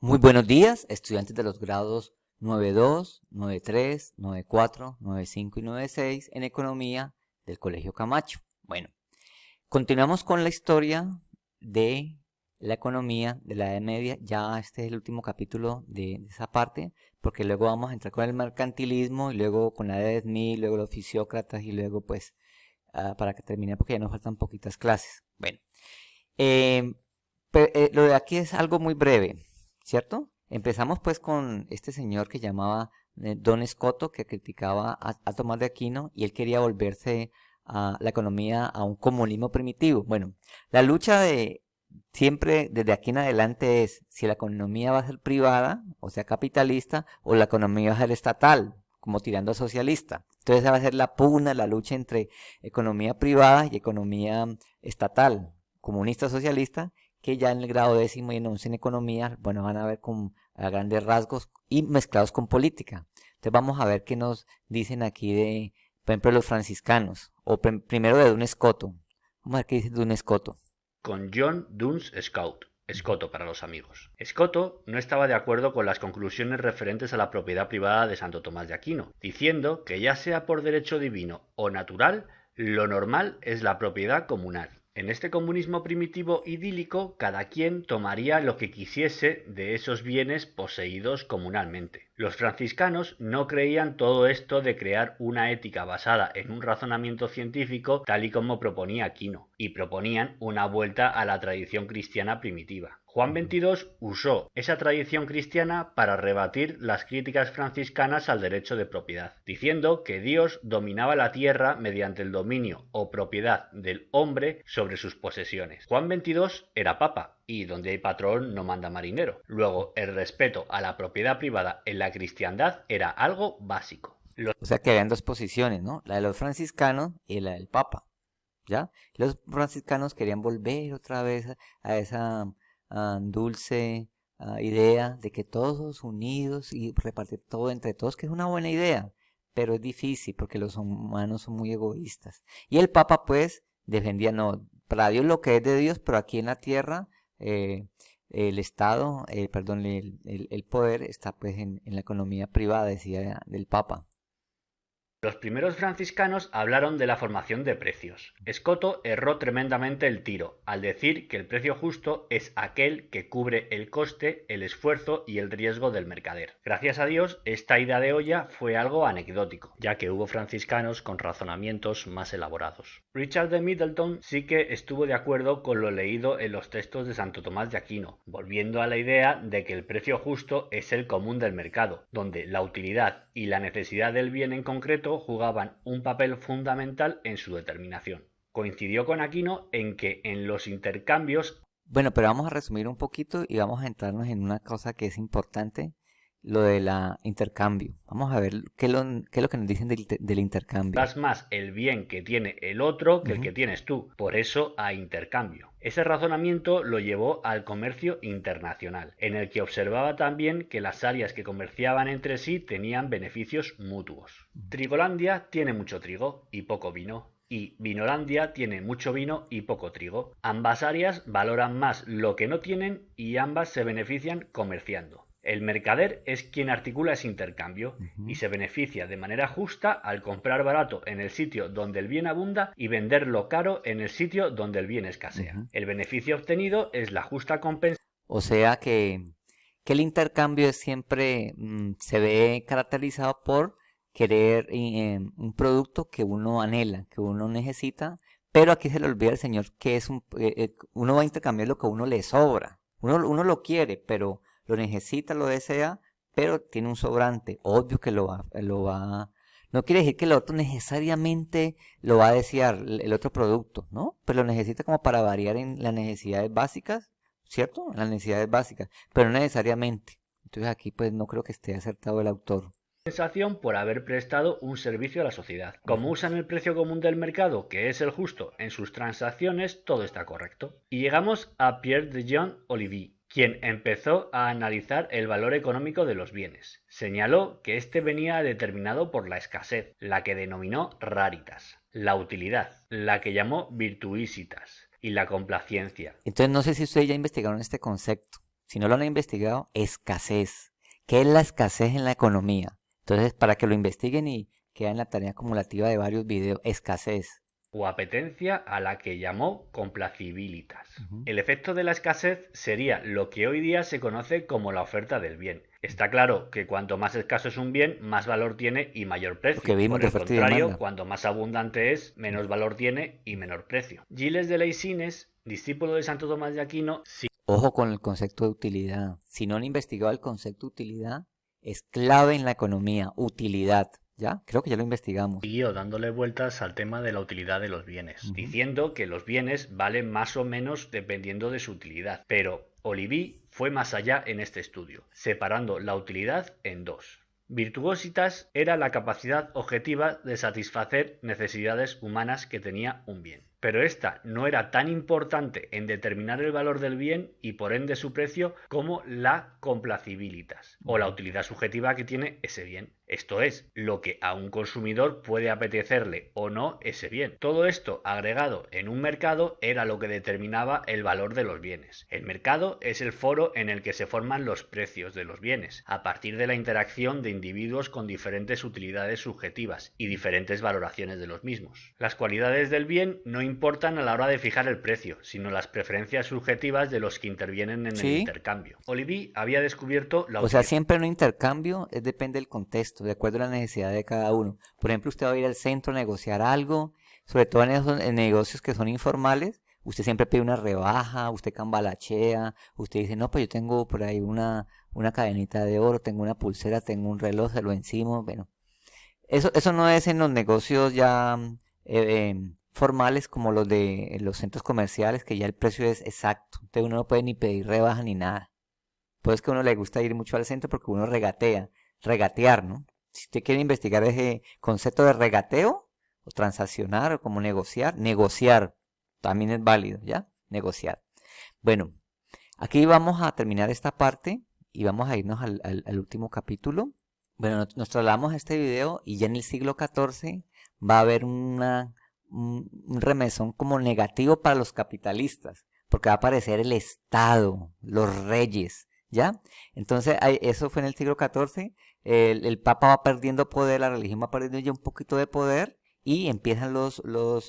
Muy buenos días, estudiantes de los grados 9.2, 9.3, 9.4, 9.5 y 9.6 en Economía del Colegio Camacho. Bueno, continuamos con la historia de la economía de la Edad Media. Ya este es el último capítulo de esa parte, porque luego vamos a entrar con el mercantilismo y luego con la Edad de Smith, luego los fisiócratas y luego pues para que termine porque ya nos faltan poquitas clases. Bueno, eh, lo de aquí es algo muy breve, ¿cierto? Empezamos pues con este señor que llamaba Don Escoto, que criticaba a Tomás de Aquino y él quería volverse a la economía a un comunismo primitivo. Bueno, la lucha de siempre desde aquí en adelante es si la economía va a ser privada, o sea, capitalista, o la economía va a ser estatal, como tirando a socialista. Entonces esa va a ser la pugna, la lucha entre economía privada y economía estatal, comunista socialista, que ya en el grado décimo y en once en economía, bueno, van a ver con a grandes rasgos y mezclados con política. Entonces vamos a ver qué nos dicen aquí de, por ejemplo, los franciscanos, o primero de Duns Scoto. Vamos a ver qué dice Duns Scoto. Con John Duns Scout, Ujú. Escoto para los amigos. Escoto no estaba de acuerdo con las conclusiones referentes a la propiedad privada de Santo Tomás de Aquino, diciendo que ya sea por derecho divino o natural, lo normal es la propiedad comunal. En este comunismo primitivo idílico, cada quien tomaría lo que quisiese de esos bienes poseídos comunalmente. Los franciscanos no creían todo esto de crear una ética basada en un razonamiento científico tal y como proponía Aquino, y proponían una vuelta a la tradición cristiana primitiva. Juan Ujú. XXII usó esa tradición cristiana para rebatir las críticas franciscanas al derecho de propiedad, diciendo que Dios dominaba la tierra mediante el dominio o propiedad del hombre sobre sus posesiones. Juan XXII era papa y donde hay patrón no manda marinero. Luego, el respeto a la propiedad privada en la cristiandad era algo básico. O sea que habían dos posiciones, ¿no? La de los franciscanos y la del Papa, ¿ya? Los franciscanos querían volver otra vez a esa dulce idea de que todos unidos y repartir todo entre todos, que es una buena idea, pero es difícil porque los humanos son muy egoístas. Y el Papa, pues, defendía, no, para Dios lo que es de Dios, pero aquí en la tierra, eh, el Estado, perdón, el poder está pues en la economía privada, decía del Papa. Los primeros franciscanos hablaron de la formación de precios. Escoto erró tremendamente el tiro al decir que el precio justo es aquel que cubre el coste, el esfuerzo y el riesgo del mercader. Gracias a Dios, esta ida de olla fue algo anecdótico, ya que hubo franciscanos con razonamientos más elaborados. Richard de Middleton sí que estuvo de acuerdo con lo leído en los textos de Santo Tomás de Aquino, volviendo a la idea de que el precio justo es el común del mercado, donde la utilidad y la necesidad del bien en concreto jugaban un papel fundamental en su determinación. Coincidió con Aquino en que en los intercambios. Bueno, pero vamos a resumir un poquito y vamos a entrarnos en una cosa que es importante, lo de la intercambio. Vamos a ver qué es lo que nos dicen del intercambio. Das más el bien que tiene el otro que el Ujú. que tienes tú, por eso hay intercambio. Ese razonamiento lo llevó al comercio internacional, en el que observaba también que las áreas que comerciaban entre sí tenían beneficios mutuos. Trigolandia tiene mucho trigo y poco vino, y Vinolandia tiene mucho vino y poco trigo. Ambas áreas valoran más lo que no tienen y ambas se benefician comerciando. El mercader es quien articula ese intercambio y Ujú. se beneficia de manera justa al comprar barato en el sitio donde el bien abunda y venderlo caro en el sitio donde el bien escasea. Ujú. El beneficio obtenido es la justa compensación. O sea que el intercambio siempre se ve caracterizado por querer un producto que uno anhela, que uno necesita, pero aquí se le olvida al señor que es uno va a intercambiar lo que a uno le sobra. Uno lo quiere, pero lo necesita, lo desea, pero tiene un sobrante. Obvio que no quiere decir que el otro necesariamente lo va a desear, el otro producto, ¿no? Pero lo necesita como para variar en las necesidades básicas, ¿cierto? Las necesidades básicas, pero no necesariamente. Entonces aquí pues no creo que esté acertado el autor. Por haber prestado un servicio a la sociedad. Como Ujú. usan el precio común del mercado, que es el justo, en sus transacciones, todo está correcto. Y llegamos a Pierre de Jean Olivier, quien empezó a analizar el valor económico de los bienes. Señaló que este venía determinado por la escasez, la que denominó raritas, la utilidad, la que llamó virtuositas, y la complacencia. Entonces no sé si ustedes ya investigaron este concepto. Si no lo han investigado, escasez. ¿Qué es la escasez en la economía? Entonces, para que lo investiguen y queda en la tarea acumulativa de varios videos, escasez. O apetencia a la que llamó complacibilitas. Ujú. El efecto de la escasez sería lo que hoy día se conoce como la oferta del bien. Está claro que cuanto más escaso es un bien, más valor tiene y mayor Lo que precio. vimos Por de el oferta y contrario, demanda. cuanto más abundante es, menos valor tiene y menor precio. Gilles de Leisines, discípulo de Santo Tomás de Aquino, Ojo con el concepto de utilidad. Si no han investigado el concepto de utilidad, es clave en la economía. Utilidad. ¿Ya? Creo que ya lo investigamos. siguió dándole vueltas al tema de la utilidad de los bienes, Ujú. diciendo que los bienes valen más o menos dependiendo de su utilidad. Pero Oliví fue más allá en este estudio, separando la utilidad en dos. Virtuositas era la capacidad objetiva de satisfacer necesidades humanas que tenía un bien. Pero esta no era tan importante en determinar el valor del bien y por ende su precio como la complacibilitas o la Ujú. utilidad subjetiva que tiene ese bien. Esto es, lo que a un consumidor puede apetecerle o no ese bien. Todo esto agregado en un mercado era lo que determinaba el valor de los bienes. El mercado es el foro en el que se forman los precios de los bienes, a partir de la interacción de individuos con diferentes utilidades subjetivas y diferentes valoraciones de los mismos. Las cualidades del bien no importan a la hora de fijar el precio, sino las preferencias subjetivas de los que intervienen en el Sí. intercambio. Oliví había descubierto la O sea, utilidad. siempre en un intercambio depende del contexto, de acuerdo a la necesidad de cada uno. Por ejemplo, usted va a ir al centro a negociar algo, sobre todo en esos en negocios que son informales, usted siempre pide una rebaja, usted cambalachea, usted dice, no, pues yo tengo por ahí una cadenita de oro, tengo una pulsera, tengo un reloj, se lo encimo, bueno. Eso no es en los negocios ya formales como los de los centros comerciales, que ya el precio es exacto. Entonces uno no puede ni pedir rebaja ni nada. Pues que a uno le gusta ir mucho al centro porque uno regatea, regatear, ¿no? Si usted quiere investigar ese concepto de regateo, o transaccionar, o como negociar, también es válido, ¿ya? Negociar. Bueno, aquí vamos a terminar esta parte y vamos a irnos al último capítulo. Bueno, nos trasladamos a este video y ya en el siglo XIV va a haber un remesón como negativo para los capitalistas, porque va a aparecer el Estado, los reyes, ¿ya? Entonces, eso fue en el siglo XIV, el Papa va perdiendo poder, la religión va perdiendo ya un poquito de poder y empiezan los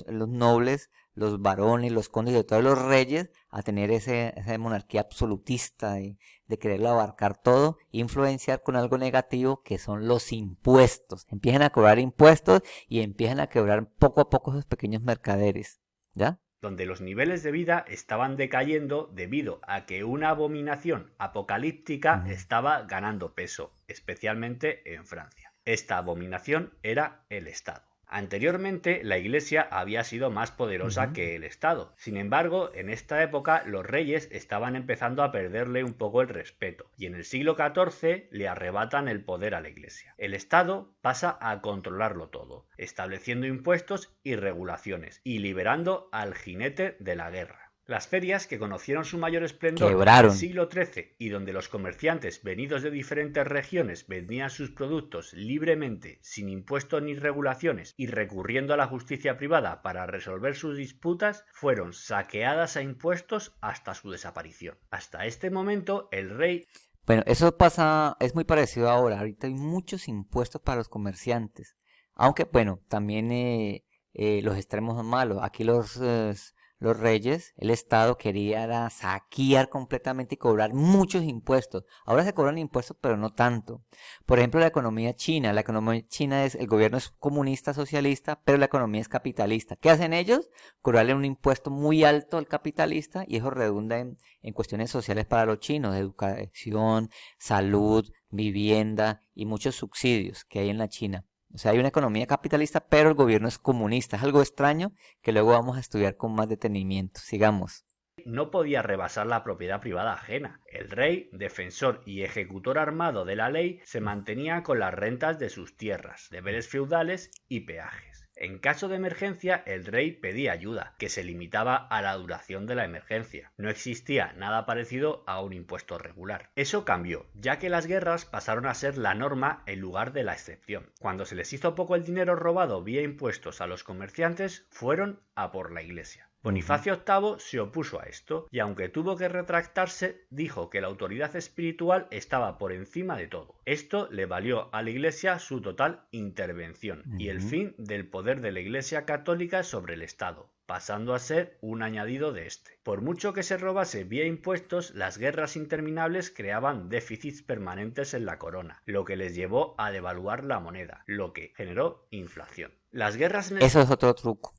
nobles, los varones, los condes y todos los reyes a tener esa monarquía absolutista de quererlo abarcar todo, influenciar con algo negativo que son los impuestos. Empiezan a cobrar impuestos y empiezan a quebrar poco a poco esos pequeños mercaderes, ¿ya? Donde los niveles de vida estaban decayendo debido a que una abominación apocalíptica Ujú. estaba ganando peso, especialmente en Francia. Esta abominación era el Estado. Anteriormente, la Iglesia había sido más poderosa Ujú. que el Estado. Sin embargo, en esta época los reyes estaban empezando a perderle un poco el respeto, y en el siglo XIV le arrebatan el poder a la Iglesia. El Estado pasa a controlarlo todo, estableciendo impuestos y regulaciones, y liberando al jinete de la guerra. Las ferias, que conocieron su mayor esplendor en el Quebraron. siglo XIII y donde los comerciantes venidos de diferentes regiones vendían sus productos libremente, sin impuestos ni regulaciones y recurriendo a la justicia privada para resolver sus disputas, fueron saqueadas a impuestos hasta su desaparición. Hasta este momento, el rey... Bueno, eso pasa, es muy parecido ahora. Ahorita hay muchos impuestos para los comerciantes. Aunque, bueno, también los extremos son malos. Aquí los reyes, el Estado quería era saquear completamente y cobrar muchos impuestos. Ahora se cobran impuestos, pero no tanto. Por ejemplo, la economía china. La economía china el gobierno es comunista, socialista, pero la economía es capitalista. ¿Qué hacen ellos? Cobrarle un impuesto muy alto al capitalista y eso redunda en cuestiones sociales para los chinos, educación, salud, vivienda y muchos subsidios que hay en la China. O sea, hay una economía capitalista, pero el gobierno es comunista. Es algo extraño que luego vamos a estudiar con más detenimiento. Sigamos. no podía rebasar la propiedad privada ajena. El rey, defensor y ejecutor armado de la ley, se mantenía con las rentas de sus tierras, deberes feudales y peajes. En caso de emergencia, el rey pedía ayuda, que se limitaba a la duración de la emergencia. No existía nada parecido a un impuesto regular. Eso cambió, ya que las guerras pasaron a ser la norma en lugar de la excepción. Cuando se les hizo poco el dinero robado vía impuestos a los comerciantes, fueron a por la Iglesia. Bonifacio VIII se opuso a esto y aunque tuvo que retractarse, dijo que la autoridad espiritual estaba por encima de todo. Esto le valió a la Iglesia su total intervención y el fin del poder de la Iglesia católica sobre el Estado, pasando a ser un añadido de este. Por mucho que se robase vía impuestos, las guerras interminables creaban déficits permanentes en la corona, lo que les llevó a devaluar la moneda, lo que generó inflación. Las guerras en el... Eso es otro truco.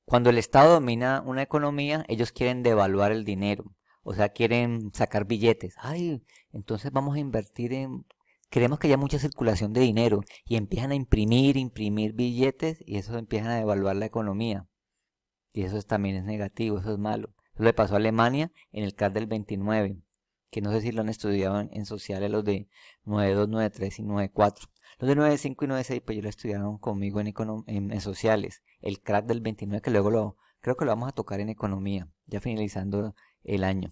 Cuando el Estado domina una economía, ellos quieren devaluar el dinero. O sea, quieren sacar billetes. Ay, entonces vamos a invertir en... Queremos que haya mucha circulación de dinero. Y empiezan a imprimir billetes y eso empiezan a devaluar la economía. Y eso también es negativo, eso es malo. Eso le pasó a Alemania en el crack del 29. Que no sé si lo han estudiado en sociales los de 92, 93 y 94. Los de 95 y 96, pues yo lo estudiaron conmigo en sociales. El crack del 29, que luego creo que lo vamos a tocar en economía, ya finalizando el año.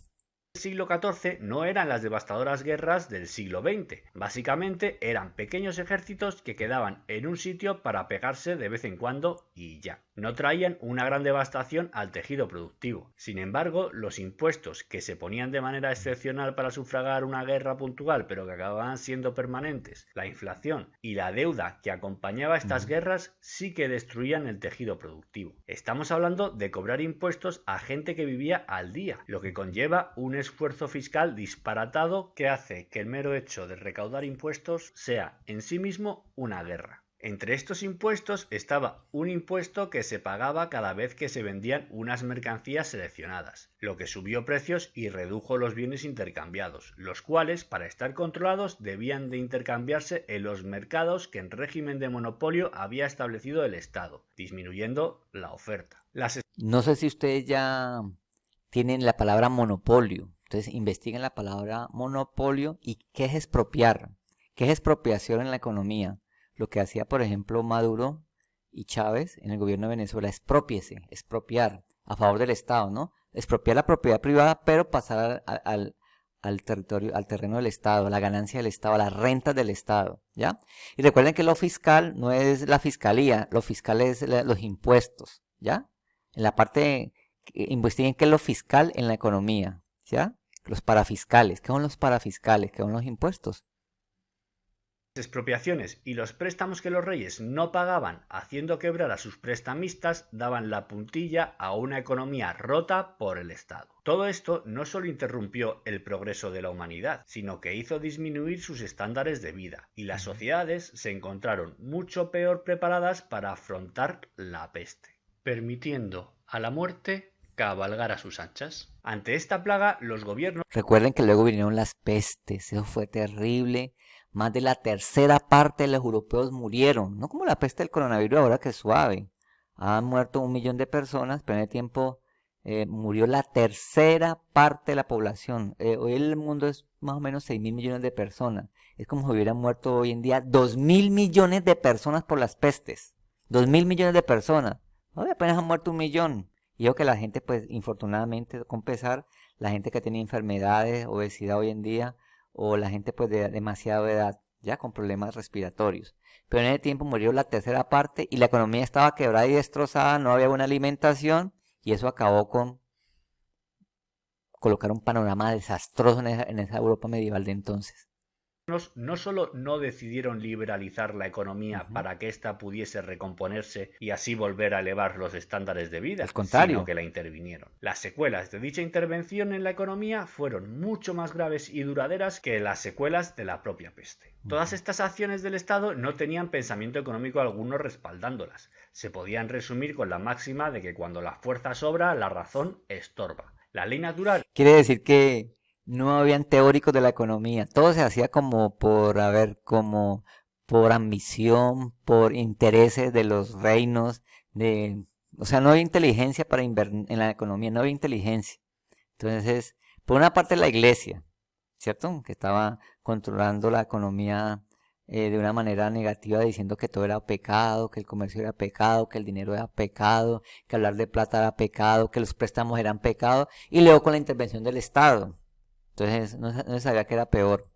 Siglo XIV no eran las devastadoras guerras del siglo XX. Básicamente eran pequeños ejércitos que quedaban en un sitio para pegarse de vez en cuando y ya. No traían una gran devastación al tejido productivo. Sin embargo, los impuestos que se ponían de manera excepcional para sufragar una guerra puntual pero que acababan siendo permanentes, la inflación y la deuda que acompañaba estas guerras sí que destruían el tejido productivo. Estamos hablando de cobrar impuestos a gente que vivía al día, lo que conlleva un esfuerzo fiscal disparatado que hace que el mero hecho de recaudar impuestos sea en sí mismo una guerra. Entre estos impuestos estaba un impuesto que se pagaba cada vez que se vendían unas mercancías seleccionadas, lo que subió precios y redujo los bienes intercambiados, los cuales, para estar controlados, debían de intercambiarse en los mercados que en régimen de monopolio había establecido el Estado, disminuyendo la oferta. No sé si ustedes ya tienen la palabra monopolio. Entonces investiguen la palabra monopolio y qué es expropiar. ¿Qué es expropiación en la economía? Lo que hacía, por ejemplo, Maduro y Chávez en el gobierno de Venezuela, expropiar a favor del Estado, ¿no? Expropiar la propiedad privada, pero pasar al territorio, al terreno del Estado, a la ganancia del Estado, a las rentas del Estado, ¿ya? Y recuerden que lo fiscal no es la fiscalía, lo fiscal es los impuestos, ¿ya? En la parte, investiguen qué es lo fiscal en la economía, ¿ya? Los parafiscales, ¿qué son los parafiscales? ¿Qué son los impuestos? Expropiaciones y los préstamos que los reyes no pagaban haciendo quebrar a sus prestamistas daban la puntilla a una economía rota por el Estado. Todo esto no solo interrumpió el progreso de la humanidad, sino que hizo disminuir sus estándares de vida, y las sociedades se encontraron mucho peor preparadas para afrontar la peste, permitiendo a la muerte cabalgar a sus anchas. Ante esta plaga, los gobiernos... Recuerden que luego vinieron las pestes, eso fue terrible. Más de la tercera parte de los europeos murieron, no como la peste del coronavirus ahora que es suave. Han muerto 1 millón de personas, pero en el tiempo murió la tercera parte de la población. Hoy el mundo es más o menos 6.000 millones de personas. Es como si hubieran muerto hoy en día 2.000 millones de personas por las pestes. 2.000 millones de personas. Hoy apenas han muerto 1 millón. Y yo que la gente, pues, infortunadamente, con pesar, la gente que tiene enfermedades, obesidad hoy en día, o la gente, pues, de demasiada edad, ya con problemas respiratorios. Pero en ese tiempo murió la tercera parte y la economía estaba quebrada y destrozada, no había buena alimentación, y eso acabó con colocar un panorama desastroso en esa Europa medieval de entonces. No solo no decidieron liberalizar la economía para que ésta pudiese recomponerse y así volver a elevar los estándares de vida, Al contrario, sino que la intervinieron. Las secuelas de dicha intervención en la economía fueron mucho más graves y duraderas que las secuelas de la propia peste. Todas estas acciones del Estado no tenían pensamiento económico alguno respaldándolas. Se podían resumir con la máxima de que cuando la fuerza sobra, la razón estorba. La ley natural... quiere decir que no habían teóricos de la economía. Todo se hacía como como por ambición, por intereses de los reinos, o sea, no había inteligencia para invertir en la economía, no había inteligencia. Entonces, por una parte la iglesia, ¿cierto? Que estaba controlando la economía de una manera negativa, diciendo que todo era pecado, que el comercio era pecado, que el dinero era pecado, que hablar de plata era pecado, que los préstamos eran pecado, y luego con la intervención del Estado. Entonces no se sabía que era peor.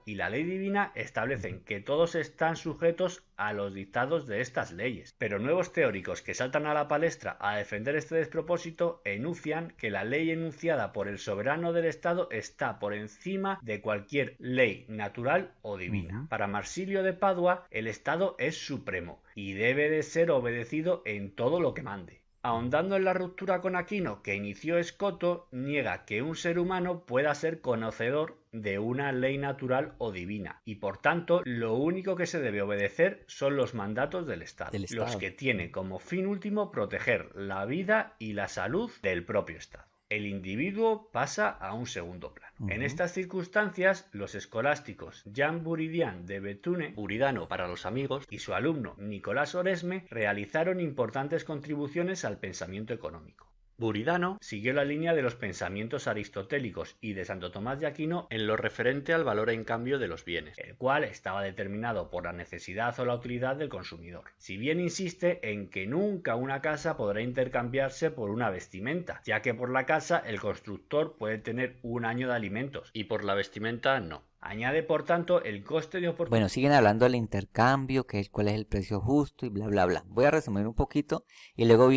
y la ley divina establecen que todos están sujetos a los dictados de estas leyes. Pero nuevos teóricos que saltan a la palestra a defender este despropósito enuncian que la ley enunciada por el soberano del Estado está por encima de cualquier ley natural o divina. Para Marsilio de Padua, el Estado es supremo y debe de ser obedecido en todo lo que mande. Ahondando en la ruptura con Aquino que inició Escoto, niega que un ser humano pueda ser conocedor de una ley natural o divina, y por tanto lo único que se debe obedecer son los mandatos del Estado, los que tiene como fin último proteger la vida y la salud del propio Estado. El individuo pasa a un segundo plano. En estas circunstancias, los escolásticos Jean Buridan de Béthune, Buridano para los amigos, y su alumno Nicolás Oresme realizaron importantes contribuciones al pensamiento económico. Buridano siguió la línea de los pensamientos aristotélicos y de Santo Tomás de Aquino en lo referente al valor en cambio de los bienes, el cual estaba determinado por la necesidad o la utilidad del consumidor. Si bien insiste en que nunca una casa podrá intercambiarse por una vestimenta, ya que por la casa el constructor puede tener un año de alimentos y por la vestimenta no. Añade, por tanto, el coste de oportunidad. Bueno, siguen hablando del intercambio, cuál es el precio justo y bla, bla, bla. Voy a resumir un poquito y luego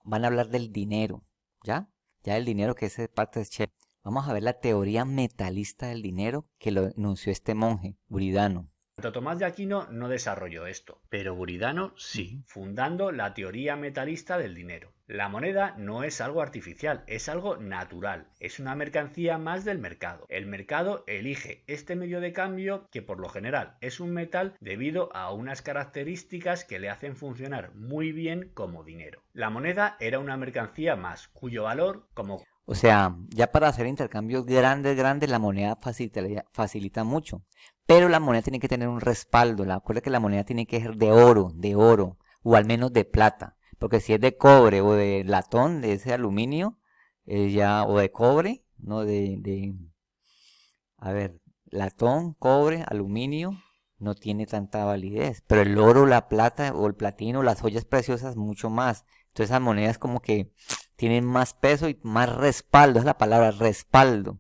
van a hablar del dinero, ¿ya? Ya el dinero, que es parte de Shelley. Vamos a ver la teoría metalista del dinero que lo enunció este monje, Buridano. Santo Tomás de Aquino no desarrolló esto, pero Buridano sí, fundando la teoría metalista del dinero. La moneda no es algo artificial, es algo natural, es una mercancía más del mercado. El mercado elige este medio de cambio, que por lo general es un metal, debido a unas características que le hacen funcionar muy bien como dinero. La moneda era una mercancía más, cuyo valor como... O sea, ya para hacer intercambios grandes, la moneda facilita mucho. Pero la moneda tiene que tener un respaldo. Acuerda que la moneda tiene que ser de oro, o al menos de plata. Porque si es de cobre o de latón, de ese aluminio, o de cobre, no a ver, latón, cobre, aluminio, no tiene tanta validez. Pero el oro, la plata o el platino, las joyas preciosas, mucho más. Entonces esas monedas como que tienen más peso y más respaldo, es la palabra, respaldo.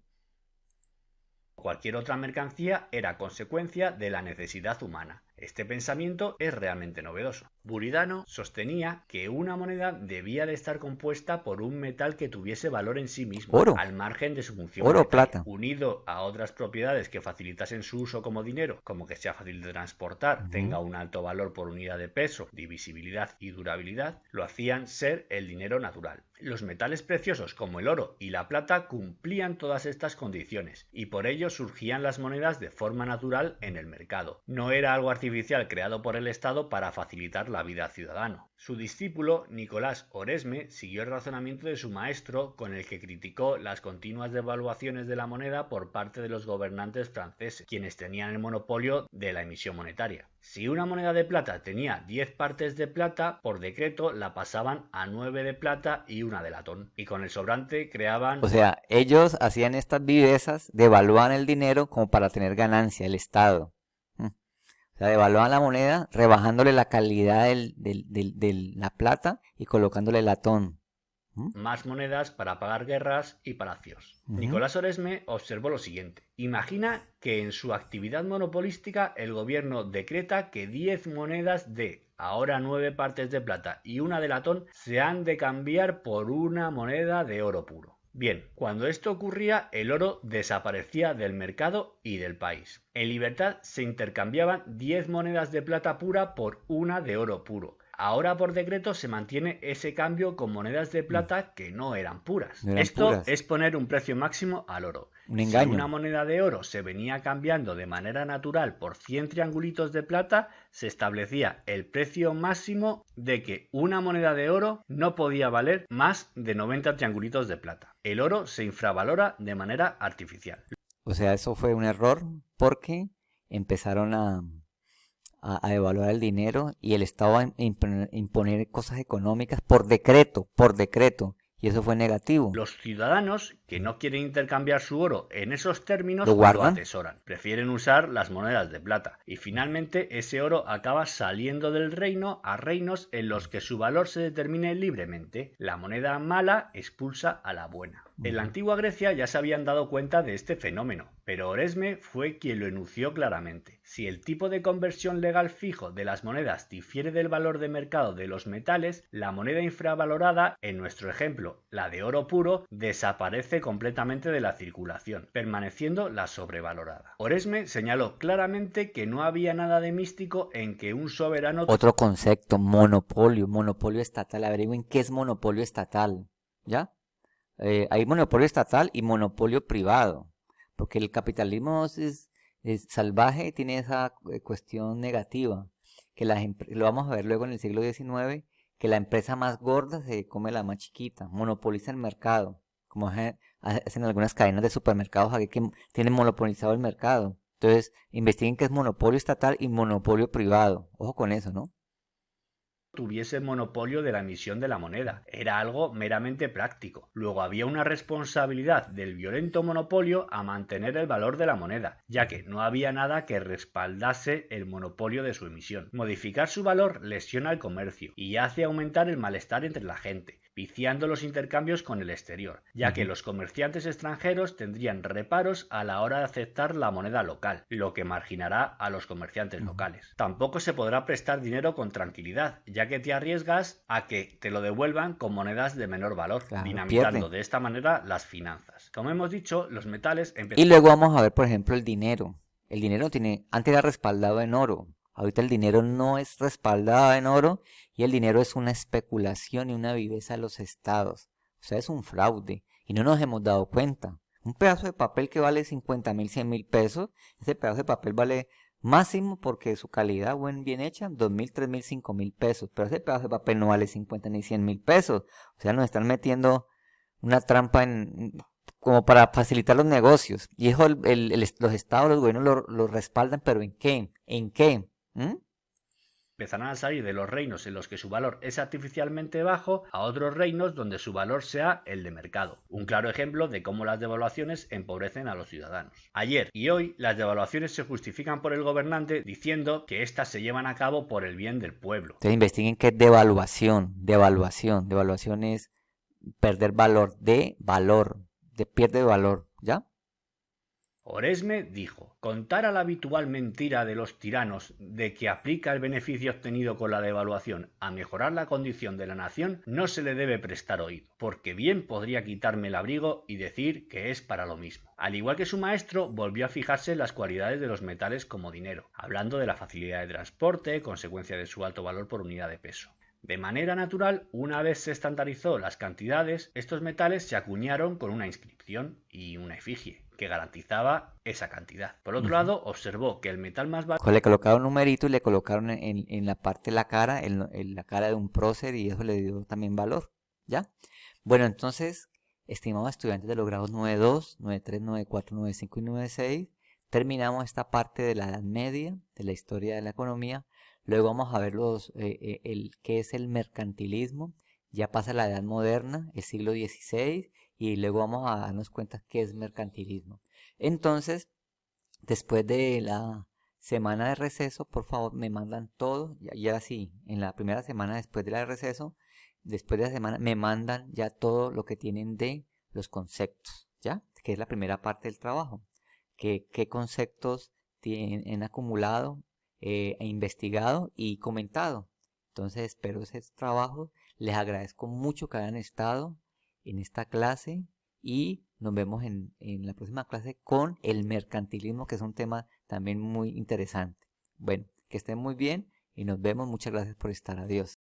Cualquier otra mercancía era consecuencia de la necesidad humana. Este pensamiento es realmente novedoso. Buridano sostenía que una moneda debía de estar compuesta por un metal que tuviese valor en sí mismo, oro, al margen de su función oro, monetaria, plata, unido a otras propiedades que facilitasen su uso como dinero, como que sea fácil de transportar, tenga un alto valor por unidad de peso, divisibilidad y durabilidad, lo hacían ser el dinero natural. Los metales preciosos como el oro y la plata cumplían todas estas condiciones, y por ello surgían las monedas de forma natural en el mercado. No era algo artificial creado por el Estado para facilitar la vida al ciudadano. Su discípulo, Nicolás Oresme, siguió el razonamiento de su maestro, con el que criticó las continuas devaluaciones de la moneda por parte de los gobernantes franceses, quienes tenían el monopolio de la emisión monetaria. Si una moneda de plata tenía 10 partes de plata, por decreto la pasaban a 9 de plata y una de latón, y con el sobrante creaban... O sea, ellos hacían estas vivezas, devaluaban el dinero como para tener ganancia, el Estado. O sea, devaluaban la moneda, rebajándole la calidad de la plata y colocándole latón. Más monedas para pagar guerras y palacios. Nicolás Oresme observó lo siguiente. Imagina que en su actividad monopolística el gobierno decreta que 10 monedas de ahora 9 partes de plata y una de latón se han de cambiar por una moneda de oro puro. Bien, cuando esto ocurría, el oro desaparecía del mercado y del país. En libertad se intercambiaban 10 monedas de plata pura por una de oro puro. Ahora por decreto se mantiene ese cambio con monedas de plata que no eran puras. Esto es poner un precio máximo al oro. Un engaño. Si una moneda de oro se venía cambiando de manera natural por 100 triangulitos de plata, se establecía el precio máximo de que una moneda de oro no podía valer más de 90 triangulitos de plata. El oro se infravalora de manera artificial. O sea, eso fue un error porque empezaron a evaluar el dinero y el Estado a imponer cosas económicas por decreto, y eso fue negativo. Los ciudadanos que no quieren intercambiar su oro en esos términos lo atesoran, prefieren usar las monedas de plata, y finalmente ese oro acaba saliendo del reino a reinos en los que su valor se determine libremente. La moneda mala expulsa a la buena. En la Ujú. antigua Grecia ya se habían dado cuenta de este fenómeno, pero Oresme fue quien lo enunció claramente. Si el tipo de conversión legal fijo de las monedas difiere del valor de mercado de los metales, la moneda infravalorada, en nuestro ejemplo, la de oro puro, desaparece completamente de la circulación, permaneciendo la sobrevalorada. Oresme señaló claramente que no había nada de místico en que un soberano. Otro concepto, monopolio, monopolio estatal. Averigüen qué es monopolio estatal, ¿ya? Hay monopolio estatal y monopolio privado, porque el capitalismo es salvaje, tiene esa cuestión negativa, que lo vamos a ver luego en el siglo XIX, que la empresa más gorda se come la más chiquita, monopoliza el mercado, como hacen algunas cadenas de supermercados aquí que tienen monopolizado el mercado. Entonces, investiguen qué es monopolio estatal y monopolio privado. Ojo con eso, ¿no? Tuviese monopolio de la emisión de la moneda. Era algo meramente práctico. Luego había una responsabilidad del violento monopolio a mantener el valor de la moneda, ya que no había nada que respaldase el monopolio de su emisión. Modificar su valor lesiona el comercio y hace aumentar el malestar entre la gente, viciando los intercambios con el exterior, ya que Ujú. los comerciantes extranjeros tendrían reparos a la hora de aceptar la moneda local, lo que marginará a los comerciantes Ujú. locales. Tampoco se podrá prestar dinero con tranquilidad, ya que te arriesgas a que te lo devuelvan con monedas de menor valor, Claro, dinamitando pierden. de esta manera las finanzas. Como hemos dicho, los metales Y empezaron. luego vamos a ver, por ejemplo, el dinero. El dinero antes era respaldado en oro. Ahorita el dinero no es respaldado en oro y el dinero es una especulación y una viveza de los estados. O sea, es un fraude y no nos hemos dado cuenta. Un pedazo de papel que vale 50.000, 100.000 pesos, ese pedazo de papel vale máximo porque su calidad bien hecha, 2.000, 3.000, 5.000 pesos. Pero ese pedazo de papel no vale 50 ni 100.000 pesos. O sea, nos están metiendo una trampa como para facilitar los negocios. Y eso los estados, los gobiernos lo respaldan, pero ¿en qué? ¿En qué? ¿Mm? Empezarán a salir de los reinos en los que su valor es artificialmente bajo a otros reinos donde su valor sea el de mercado. Un claro ejemplo de cómo las devaluaciones empobrecen a los ciudadanos. Ayer y hoy las devaluaciones se justifican por el gobernante diciendo que éstas se llevan a cabo por el bien del pueblo. Entonces investiguen qué es devaluación. Devaluación. Devaluación es perder valor, pierde valor, ¿ya? Oresme dijo: contar a la habitual mentira de los tiranos de que aplica el beneficio obtenido con la devaluación a mejorar la condición de la nación no se le debe prestar oído, porque bien podría quitarme el abrigo y decir que es para lo mismo. Al igual que su maestro, volvió a fijarse en las cualidades de los metales como dinero, hablando de la facilidad de transporte, consecuencia de su alto valor por unidad de peso. De manera natural, una vez se estandarizó las cantidades, estos metales se acuñaron con una inscripción y una efigie que garantizaba esa cantidad. Por otro Ujú. lado, observó que el metal más Le colocaron un numerito y le colocaron en la parte de la cara, en la cara de un prócer y eso le dio también valor, ¿ya? Bueno, entonces, estimados estudiantes de los grados 9.2, 9.3, 9.4, 9.5 y 9.6, terminamos esta parte de la Edad Media, de la historia de la economía. Luego vamos a ver qué es el mercantilismo. Ya pasa la Edad Moderna, el siglo XVI, y luego vamos a darnos cuenta qué es mercantilismo. Entonces, después de la semana de receso, por favor, me mandan todo, ya sí, en la primera semana después de la de receso, después de la semana, me mandan ya todo lo que tienen de los conceptos, ¿ya? Que es la primera parte del trabajo. Qué conceptos tienen acumulado, e investigado y comentado. Entonces, espero ese trabajo. Les agradezco mucho que hayan estado en esta clase y nos vemos en la próxima clase con el mercantilismo, que es un tema también muy interesante. Bueno, que estén muy bien y nos vemos. Muchas gracias por estar. Adiós.